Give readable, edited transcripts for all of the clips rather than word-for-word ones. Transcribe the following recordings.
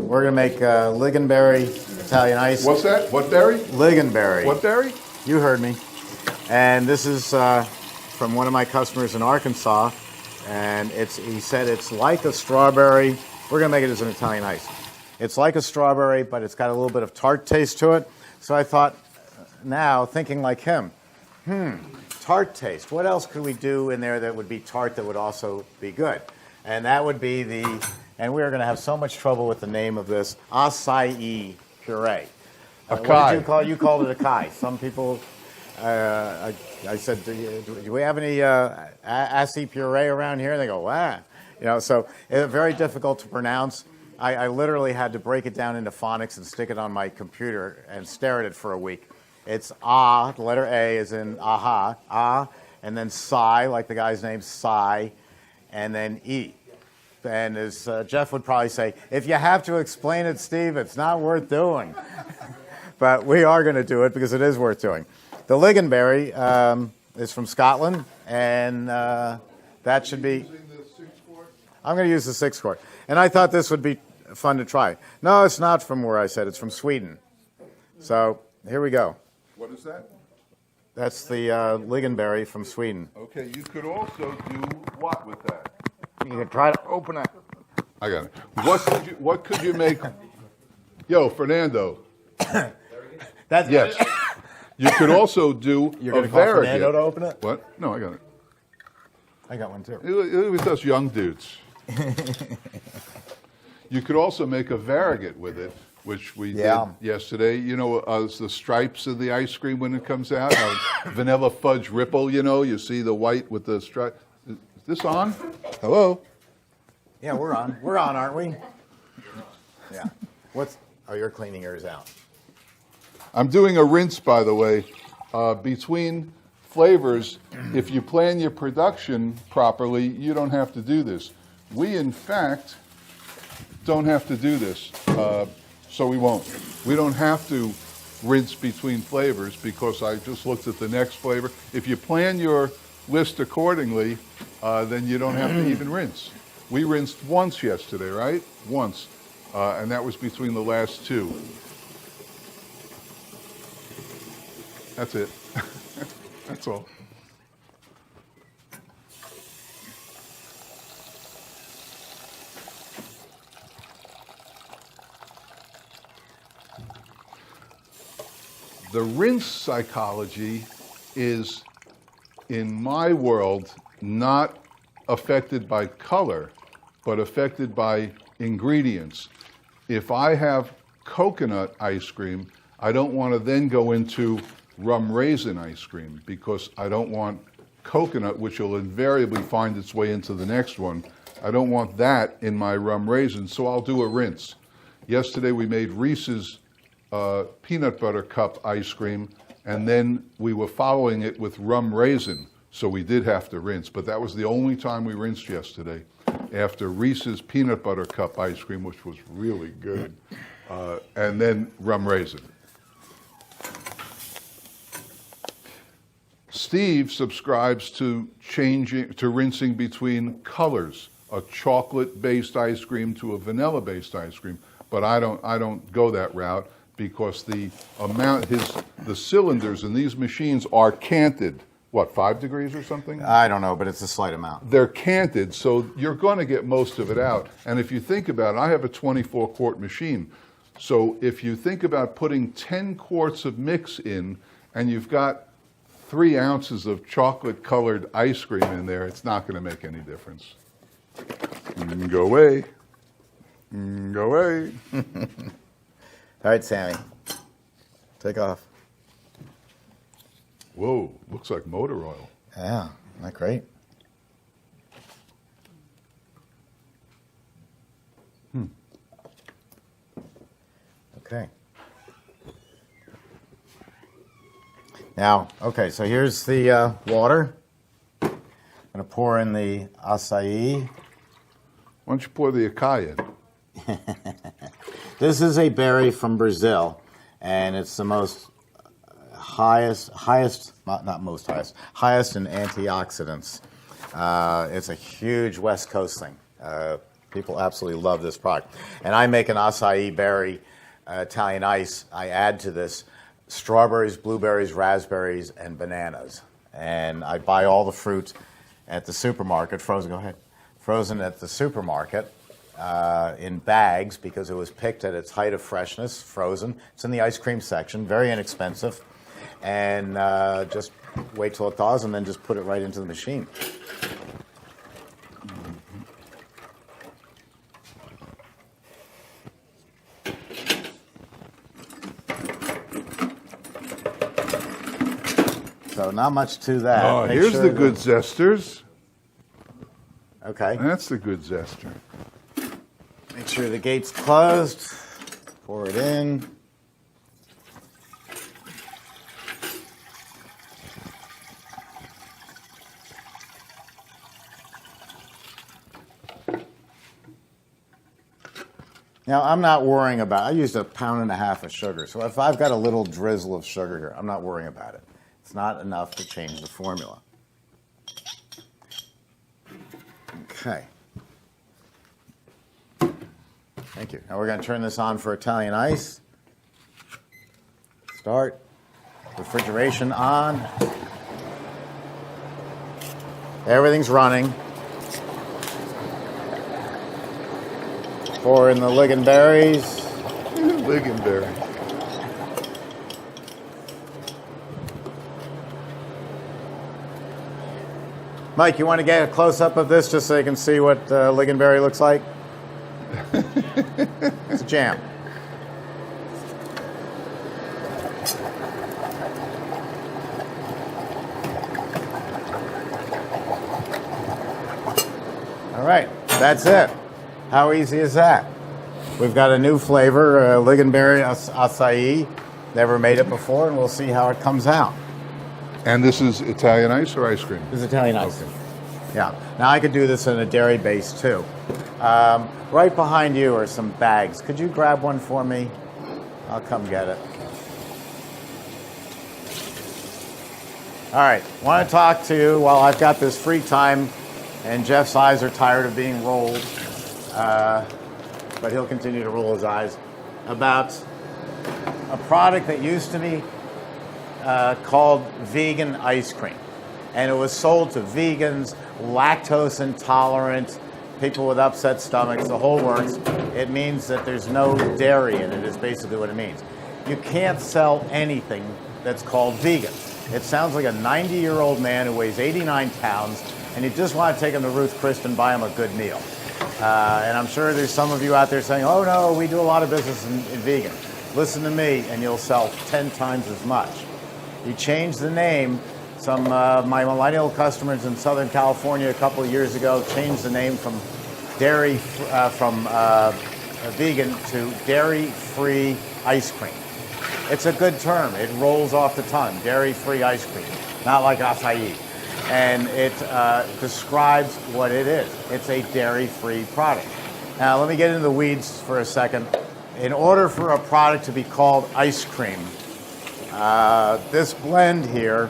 We're going to make Ligonberry Italian Ice. What's that? What berry? Ligonberry. What berry? You heard me. And this is from one of my customers in Arkansas. And he said it's like a strawberry. We're going to make it as an Italian ice. It's like a strawberry, but it's got a little bit of tart taste to it. So I thought, now, thinking like him, tart taste. What else could we do in there that would be tart that would also be good? And that would be and we are going to have so much trouble with the name of this, acai puree. What did you call it? You called it acai. Some people, I said, do we have any acai puree around here? And they go, wow. You know, so it's very difficult to pronounce. I literally had to break it down into phonics and stick it on my computer and stare at it for a week. It's the letter A is in aha, and then Sai, like the guy's name, Sai, and then E. And as Jeff would probably say, if you have to explain it, Steve, it's not worth doing. But we are going to do it because it is worth doing. The Ligonberry is from Scotland, and that should be... I'm going to use the 6 quart. And I thought this would be fun to try. No, it's not from where I said. It's from Sweden. So here we go. What is that? That's the Ligonberry from Sweden. Okay, you could also do what with that? You could try to open it. I got it. What could you make? Yo, Fernando. Yes. You could also do You're going to call Fernando to open it? What? No, I got it. I got one too. It was us young dudes. You could also make a variegate with it, which we did yesterday. You know, the stripes of the ice cream when it comes out, vanilla fudge ripple. You know, you see the white with the stripe. Is this on? Hello. Yeah, we're on. We're on, aren't we? Yeah. Oh, you're cleaning yours out. I'm doing a rinse, by the way, between flavors. If you plan your production properly, you don't have to do this. We, in fact, don't have to do this, so we won't. We don't have to rinse between flavors because I just looked at the next flavor. If you plan your list accordingly, then you don't have to even rinse. We rinsed once yesterday, right? Once, and that was between the last 2. That's it. That's all. The rinse psychology is, in my world, not affected by color, but affected by ingredients. If I have coconut ice cream, I don't want to then go into rum raisin ice cream because I don't want coconut, which will invariably find its way into the next one. I don't want that in my rum raisin, so I'll do a rinse. Yesterday we made Reese's peanut butter cup ice cream, and then we were following it with rum raisin, so we did have to rinse, but that was the only time we rinsed yesterday, after Reese's peanut butter cup ice cream, which was really good, and then rum raisin. Steve subscribes to rinsing between colors, a chocolate-based ice cream to a vanilla-based ice cream, but I don't go that route because the cylinders in these machines are canted. What, 5 degrees or something? I don't know, but it's a slight amount. They're canted, so you're going to get most of it out. And if you think about it, I have a 24-quart machine. So if you think about putting 10 quarts of mix in and you've got 3 ounces of chocolate-colored ice cream in there, it's not going to make any difference. Go away. Go away. All right, Sammy. Take off. Whoa, looks like motor oil. Yeah, isn't that great? Okay. Now, okay, so here's the water. I'm going to pour in the acai. Why don't you pour the acai in? This is a berry from Brazil. and it's the most highest in antioxidants. It's a huge West Coast thing. People absolutely love this product. And I make an acai berry Italian ice. I add to this strawberries, blueberries, raspberries, and bananas. And I buy all the fruit at the supermarket, frozen at the supermarket in bags because it was picked at its height of freshness, frozen. It's in the ice cream section, very inexpensive. And just wait till it thaws and then just put it right into the machine. So not much to that. Oh, here's the good zesters. Okay. That's the good zester. Make sure the gate's closed. Pour it in. Now, I'm not worrying about, I used 1.5 pounds of sugar. So if I've got a little drizzle of sugar here, I'm not worrying about it. It's not enough to change the formula. Okay. Thank you. Now we're going to turn this on for Italian ice. Start. Refrigeration on. Everything's running. Pour in the Ligonberries. Ligonberry. Mike, you want to get a close-up of this just so you can see what Ligonberry looks like? It's a jam. All right, that's it. How easy is that? We've got a new flavor, Ligonberry acai. Never made it before, and we'll see how it comes out. And this is Italian ice or ice cream? This is Italian ice. Okay. Yeah. Now I could do this in a dairy base too. Right behind you are some bags. Could you grab one for me? I'll come get it. All right. Want to talk to you while I've got this free time, and Jeff's eyes are tired of being rolled, but he'll continue to roll his eyes, about a product that used to be called vegan ice cream. And it was sold to vegans, lactose intolerant, people with upset stomachs, the whole works. It means that there's no dairy in it, is basically what it means. You can't sell anything that's called vegan. It sounds like a 90-year-old man who weighs 89 pounds, and you just want to take him to Ruth Chris and buy him a good meal. And I'm sure there's some of you out there saying, oh no, we do a lot of business in vegan. Listen to me, and you'll sell 10 times as much. You change the name. Some my millennial customers in Southern California a couple of years ago changed the name from vegan to dairy-free ice cream. It's a good term. It rolls off the tongue. Dairy-free ice cream, not like acai. And it describes what it is. It's a dairy-free product. Now, let me get into the weeds for a second. In order for a product to be called ice cream, this blend here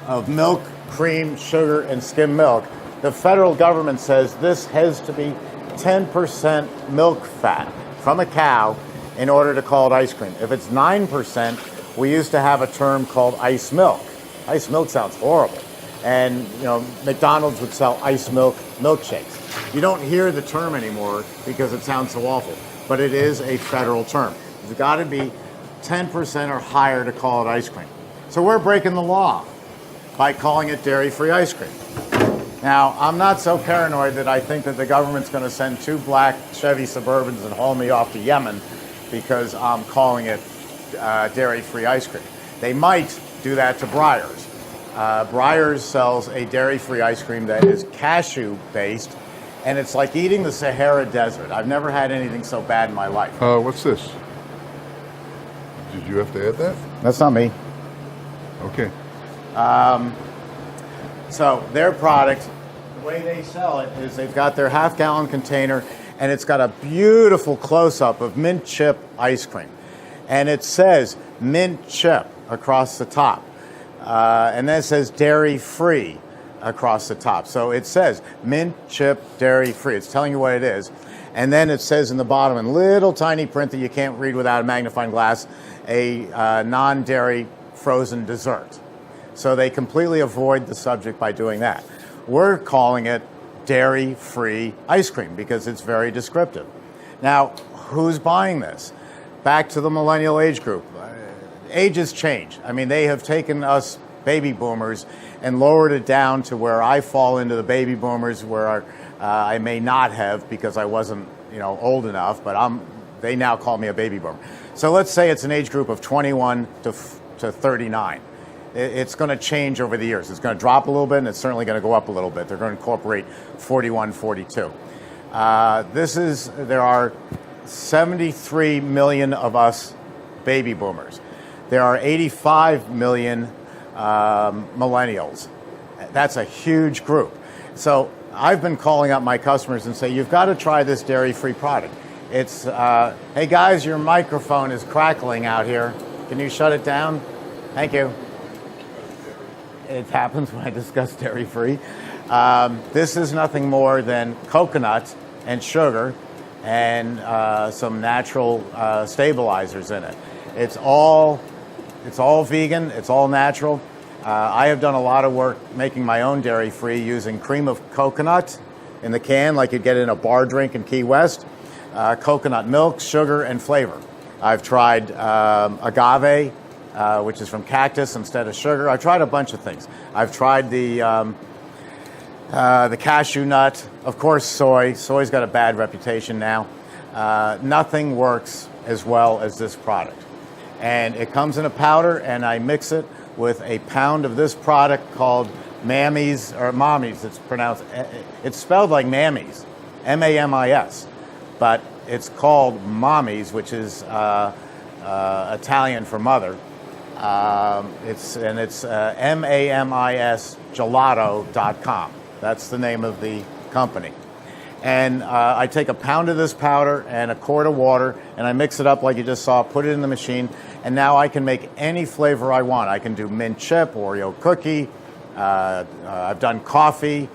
of milk, cream, sugar, and skim milk, the federal government says this has to be 10% milk fat from a cow in order to call it ice cream. If it's 9%, we used to have a term called ice milk. Ice milk sounds horrible. And McDonald's would sell ice milk milkshakes. You don't hear the term anymore because it sounds so awful, but it is a federal term. It's got to be 10% or higher to call it ice cream. So we're breaking the law by calling it dairy-free ice cream. Now, I'm not so paranoid that I think that the government's going to send 2 black Chevy Suburbans and haul me off to Yemen because I'm calling it dairy-free ice cream. They might do that to Breyers. Breyers sells a dairy-free ice cream that is cashew-based, and it's like eating the Sahara Desert. I've never had anything so bad in my life. What's this? Did you have to add that? That's not me. Okay. So their product, the way they sell it is they've got their half-gallon container, and it's got a beautiful close-up of mint chip ice cream. and it says mint chip across the top. And then it says dairy free across the top. So it says mint chip dairy free. It's telling you what it is. And then it says in the bottom in little tiny print that you can't read without a magnifying glass, a non-dairy frozen dessert. So they completely avoid the subject by doing that. We're calling it dairy-free ice cream because it's very descriptive. Now, who's buying this? Back to the millennial age group. Ages change. I mean, they have taken us baby boomers and lowered it down to where I fall into the baby boomers, where I may not have because I wasn't, old enough, but they now call me a baby boomer. So let's say it's an age group of 21 to 39. It's going to change over the years. It's going to drop a little bit, and it's certainly going to go up a little bit. They're going to incorporate 41, 42. There are 73 million of us baby boomers. There are 85 million millennials. That's a huge group. So I've been calling up my customers and say, you've got to try this dairy-free product. It's, hey guys, your microphone is crackling out here. Can you shut it down? Thank you. It happens when I discuss dairy-free. This is nothing more than coconut and sugar and some natural stabilizers in it. It's all vegan. It's all natural. I have done a lot of work making my own dairy-free using cream of coconut in the can, like you'd get in a bar drink in Key West, coconut milk, sugar, and flavor. I've tried agave, which is from cactus instead of sugar. I've tried a bunch of things. I've tried the cashew nut, of course, soy. Soy's got a bad reputation now. Nothing works as well as this product. And it comes in a powder, and I mix it with a pound of this product called Mammy's, or Mommy's, it's spelled like Mammy's, M-A-M-I-S, but it's called Mommy's, which is Italian for mother. It's M-A-M-I-S gelato.com. That's the name of the company. And I take a pound of this powder and a quart of water, and I mix it up like you just saw, put it in the machine, and now I can make any flavor I want. I can do mint chip, Oreo cookie, I've done coffee,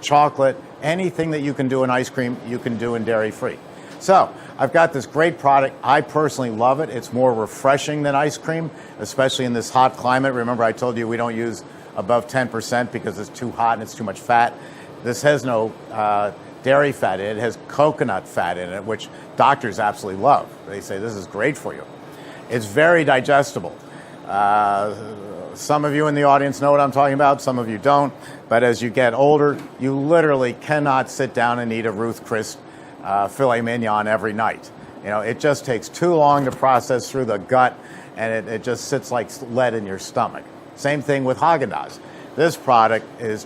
chocolate, anything that you can do in ice cream, you can do in dairy-free. So I've got this great product. I personally love it. It's more refreshing than ice cream, especially in this hot climate. Remember, I told you we don't use above 10% because it's too hot and it's too much fat. This has no dairy fat in it. It has coconut fat in it, which doctors absolutely love. They say this is great for you. It's very digestible. Some of you in the audience know what I'm talking about. Some of you don't. But as you get older, you literally cannot sit down and eat a Ruth Chris filet mignon every night. It just takes too long to process through the gut, and it just sits like lead in your stomach. Same thing with Haagen-Dazs. This product is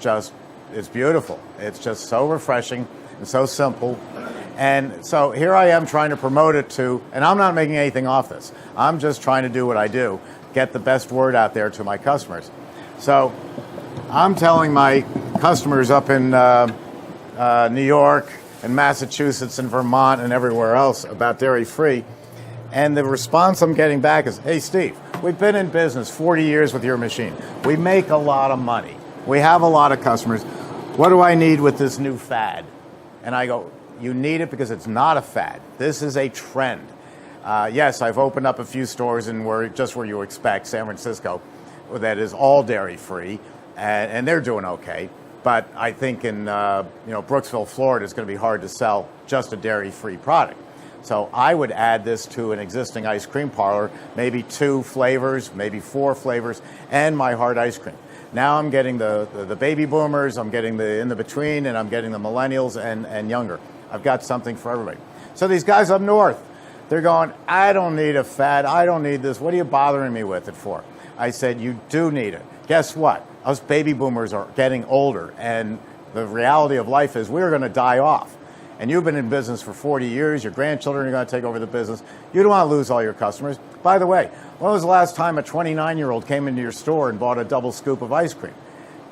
it's beautiful. It's just so refreshing and so simple. And so here I am trying to promote it and I'm not making anything off this. I'm just trying to do what I do, get the best word out there to my customers. So I'm telling my customers up in New York and Massachusetts and Vermont and everywhere else about dairy-free. And the response I'm getting back is, hey, Steve, we've been in business 40 years with your machine. We make a lot of money. We have a lot of customers. What do I need with this new fad? And I go, you need it because it's not a fad. This is a trend. Yes, I've opened up a few stores just where you expect, San Francisco, that is all dairy-free, and they're doing okay. But I think in Brooksville, Florida, it's going to be hard to sell just a dairy-free product. So I would add this to an existing ice cream parlor, maybe 2 flavors, maybe 4 flavors, and my hard ice cream. Now I'm getting the baby boomers, I'm getting the in the between, and I'm getting the millennials and younger. I've got something for everybody. So these guys up north, they're going, I don't need a fad, I don't need this, what are you bothering me with it for? I said, you do need it. Guess what? Us baby boomers are getting older, and the reality of life is we're going to die off. And you've been in business for 40 years, your grandchildren are going to take over the business. You don't want to lose all your customers. By the way, when was the last time a 29-year-old came into your store and bought a double scoop of ice cream?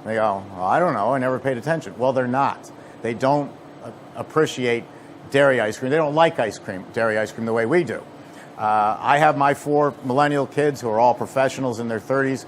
They go, well, I don't know, I never paid attention. Well, they're not. They don't appreciate dairy ice cream. They don't like dairy ice cream the way we do. I have my 4 millennial kids who are all professionals in their 30s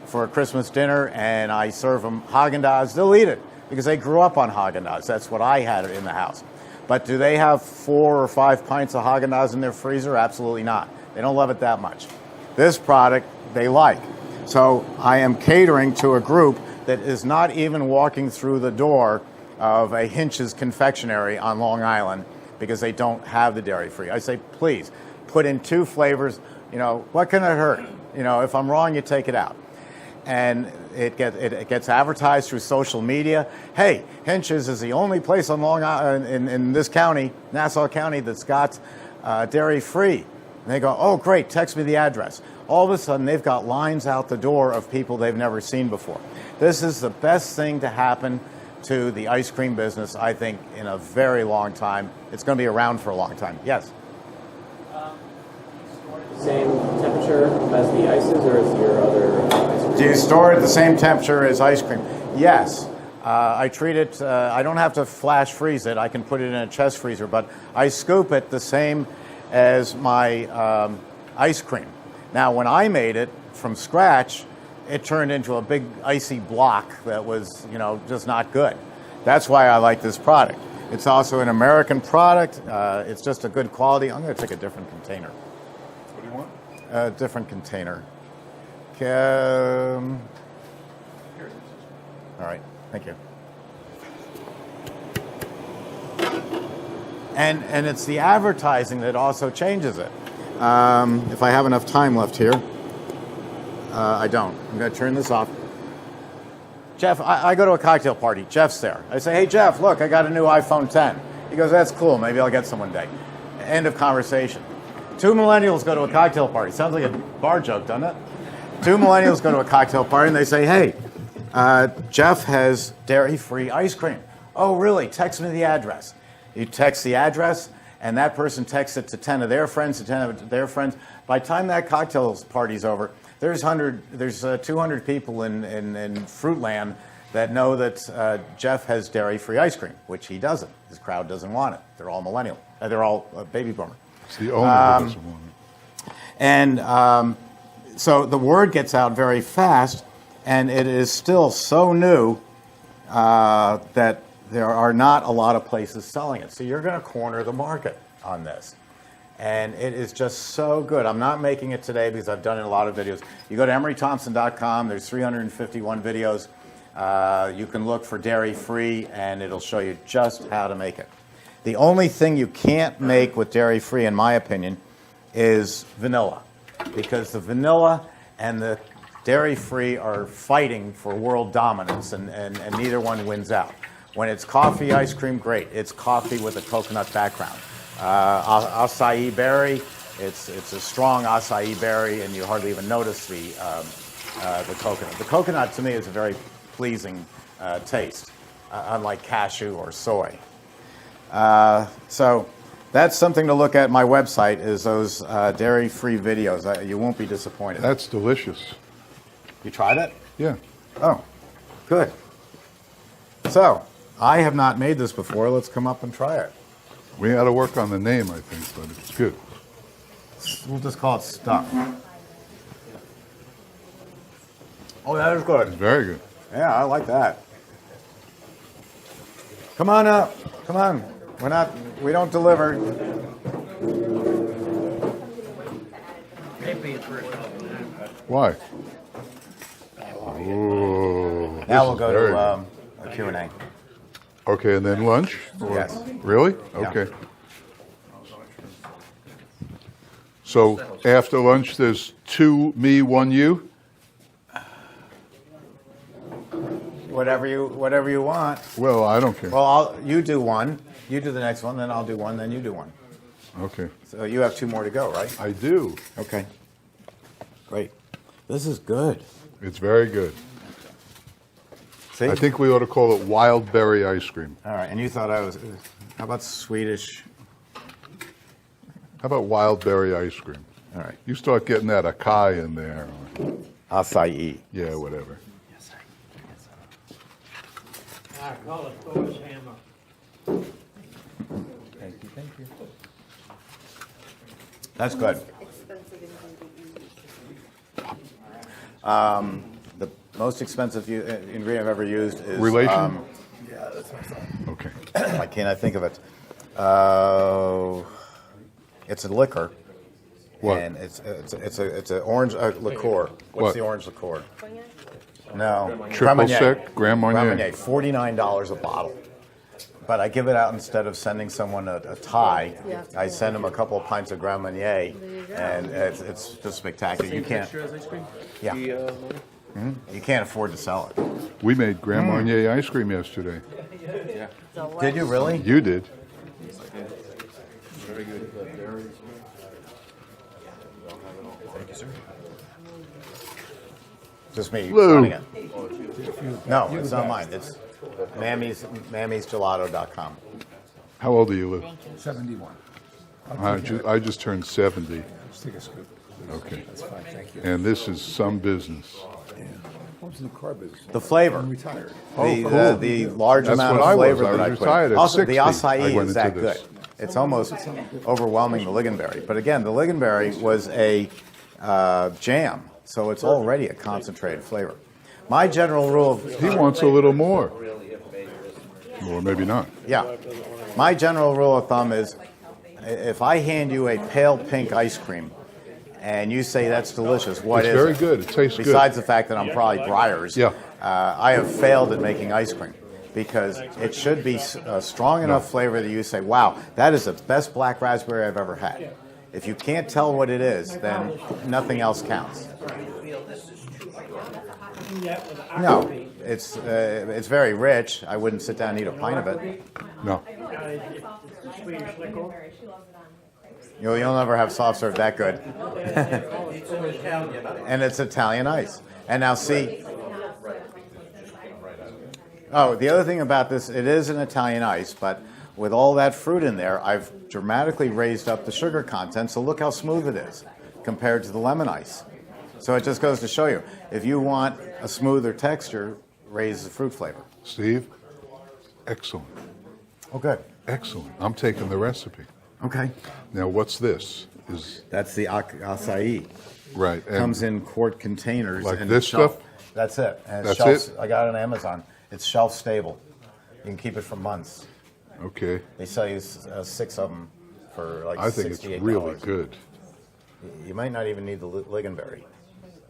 for a Christmas dinner, and I serve them Haagen-Dazs. They'll eat it because they grew up on Haagen-Dazs. That's what I had in the house. But do they have 4 or 5 pints of Haagen-Dazs in their freezer? Absolutely not. They don't love it that much. This product they like. So I am catering to a group that is not even walking through the door of a Hinch's confectionery on Long Island because they don't have the dairy-free. I say, please, put in 2 flavors. You know, what can it hurt? You know, if I'm wrong, you take it out. And it gets advertised through social media. Hey, Hinch's is the only place on Long Island, in this county, Nassau County, that's got dairy-free. And they go, oh, great, text me the address. All of a sudden, they've got lines out the door of people they've never seen before. This is the best thing to happen to the ice cream business, I think, in a very long time. It's going to be around for a long time. Yes? Same temperature as the ices, or is your other ice cream? Do you store it at the same temperature as ice cream? Yes. I treat it, I don't have to flash freeze it. I can put it in a chest freezer, but I scoop it the same as my ice cream. Now, when I made it from scratch, it turned into a big icy block that was, you know, just not good. That's why I like this product. It's also an American product. It's just a good quality. I'm going to take a different container. What do you want? A different container. All right, thank you. And it's the advertising that also changes it. If I have enough time left here, I don't. I'm going to turn this off. Jeff, I go to a cocktail party. Jeff's there. I say, hey, Jeff, look, I got a new iPhone 10. He goes, that's cool. Maybe I'll get some one day. End of conversation. 2 millennials go to a cocktail party. Sounds like a bar joke, doesn't it? 2 millennials go to a cocktail party and they say, hey, Jeff has dairy-free ice cream. Oh, really? Text me the address. You text the address, and that person texts it to 10 of their friends, to 10 of their friends. By the time that cocktail party's over, there's 200 people in Fruitland that know that Jeff has dairy-free ice cream, which he doesn't. His crowd doesn't want it. They're all millennial. They're all baby boomer. It's the owner who doesn't want it. And so the word gets out very fast, and it is still so new that there are not a lot of places selling it. So you're going to corner the market on this. And it is just so good. I'm not making it today because I've done it in a lot of videos. You go to emerythompson.com. There's 351 videos. You can look for dairy-free, and it'll show you just how to make it. The only thing you can't make with dairy-free, in my opinion, is vanilla. Because the vanilla and the dairy-free are fighting for world dominance, and neither one wins out. When it's coffee ice cream, great. It's coffee with a coconut background. Acai berry, it's a strong acai berry, and you hardly even notice the coconut. The coconut, to me, is a very pleasing taste, unlike cashew or soy. So that's something to look at. My website is those dairy-free videos. You won't be disappointed. That's delicious. You tried it? Yeah. Oh, good. So I have not made this before. Let's come up and try it. We had to work on the name, I think, but it's good. We'll just call it stuff. Oh, that is good. It's very good. Yeah, I like that. Come on up. Come on. We don't deliver. Why? Ooh, Now we'll go very to a Q&A. Okay, and then lunch? Or- Yes. Really? Yeah. Okay. So after lunch, there's 2 me, 1 you? Whatever you want. Well, I don't care. Well, you do one. You do the next one, then I'll do one, then you do one. Okay. So you have 2 more to go, right? I do. Okay. Great. This is good. It's very good. See? I think we ought to call it wild berry ice cream. All right, and you thought I was, how about Swedish? How about wild berry ice cream? All right. You start getting that acai in there. Acai. Yeah, whatever. I call it Thor's hammer. Thank you. That's good. The most expensive ingredient I've ever used is Relation? Okay. why can't I think of it? It's a liquor. What? And it's an orange liqueur. What's What? the orange liqueur? No. Triple sec, Grand Marnier. $49 a bottle. But I give it out instead of sending someone a tie. Yeah. I send them a couple of pints of Grand Marnier, and it's just spectacular. You can't. Yeah. You can't afford to sell it. We made Grand Marnier ice cream yesterday. Did you really? You did. Very good. Berries. Thank you, sir. Just me Lou. running it. No, it's not mine. It's mammysgelato.com. How old are you, Lou? 71. I just turned 70. Let's take a scoop. Okay. That's fine, thank you. And this is some business. Yeah. I was in the car business. The flavor. I'm retired. The large That's amount what I of was. flavor I that I was put. retired at Also, the 60. I acai went is that into this. good. It's almost overwhelming the Ligonberry. But again, the Ligonberry was a jam, so it's already a concentrated flavor. My general rule of He wants a little more. Or maybe not. yeah, my general rule of thumb is if I hand you a pale pink ice cream and you say that's delicious, what It's is very it? good. It tastes good. Besides the fact that I'm probably Breyers, Yeah. I have failed at making ice cream because it should be a strong enough flavor that you say, wow, that is the best black raspberry I've ever had. If you can't tell what it is, then nothing else counts. No, it's very rich. I wouldn't sit down and eat a pint of it. No. Swedish liquor. You'll never have soft serve that good. It's an Italian. And it's Italian ice. And now see, oh, the other thing about this, it is an Italian ice, but with all that fruit in there, I've dramatically raised up the sugar content, so look how smooth it is compared to the lemon ice. So it just goes to show you, if you want a smoother texture, raise the fruit flavor. Steve? Excellent. Okay. Excellent. I'm taking the recipe. Okay. Now, what's this? That's the acai. Right. And Comes in quart containers. Like and this it's shelf- stuff? That's it. And it's That's shelf, it? I got it on Amazon. It's shelf stable. You can keep it for months. Okay. They sell you 6 of them for like $68. I think it's really good. You might not even need the Ligonberry.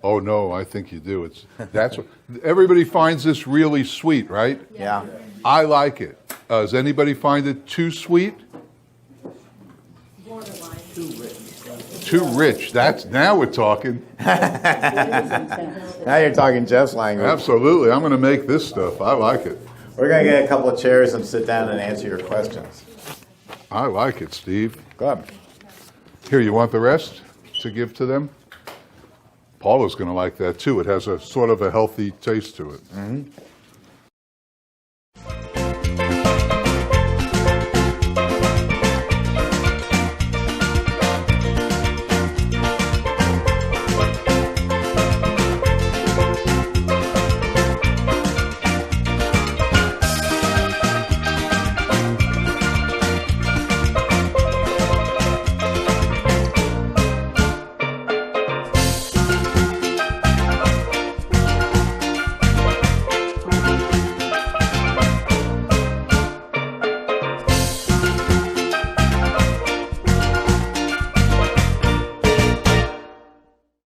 Oh no, I think you do. That's what everybody finds this really sweet, right? Yeah. I like it. Does anybody find it too sweet? Too rich. That's now we're talking. Now you're talking Jeff's language. Absolutely. I'm going to make this stuff. I like it. We're going to get a couple of chairs and sit down and answer your questions. I like it, Steve. Good. Here, you want the rest to give to them? Paula's going to like that too. It has a sort of a healthy taste to it.